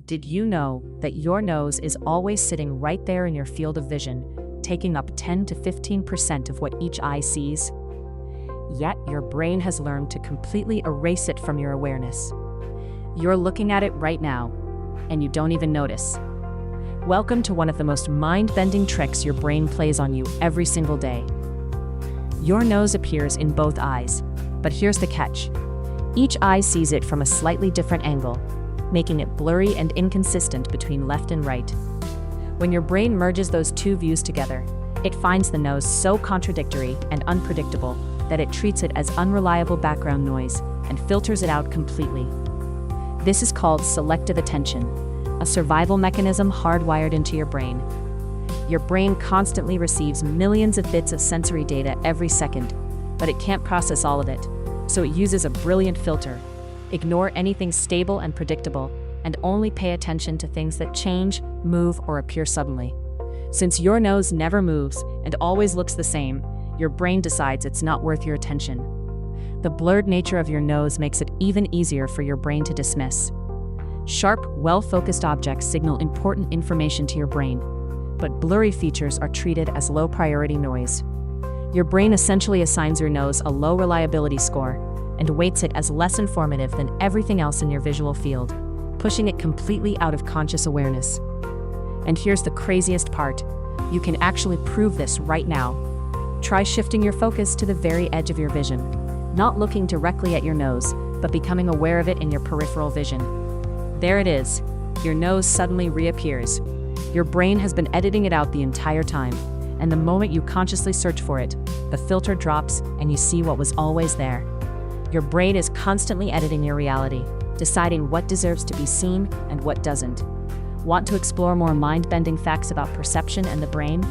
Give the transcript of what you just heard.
Did you know that your nose is always sitting right there in your field of vision, taking up 10 to 15% of what each eye sees? Yet your brain has learned to completely erase it from your awareness. You're looking at it right now, and you don't even notice. Welcome to one of the most mind-bending tricks your brain plays on you every single day. Your nose appears in both eyes, but here's the catch. Each eye sees it from a slightly different angle, making it blurry and inconsistent between left and right. When your brain merges those two views together, it finds the nose so contradictory and unpredictable that it treats it as unreliable background noise and filters it out completely. This is called selective attention, a survival mechanism hardwired into your brain. Your brain constantly receives millions of bits of sensory data every second, but it can't process all of it, so it uses a brilliant filter. Ignore anything stable and predictable, and only pay attention to things that change, move, or appear suddenly. Since your nose never moves and always looks the same, your brain decides it's not worth your attention. The blurred nature of your nose makes it even easier for your brain to dismiss. Sharp, well-focused objects signal important information to your brain, but blurry features are treated as low-priority noise. Your brain essentially assigns your nose a low reliability score and weights it as less informative than everything else in your visual field, pushing it completely out of conscious awareness. And here's the craziest part. You can actually prove this right now. Try shifting your focus to the very edge of your vision, not looking directly at your nose, but becoming aware of it in your peripheral vision. There it is. Your nose suddenly reappears. Your brain has been editing it out the entire time, and the moment you consciously search for it, the filter drops and you see what was always there. Your brain is constantly editing your reality, deciding what deserves to be seen and what doesn't. Want to explore more mind-bending facts about perception and the brain?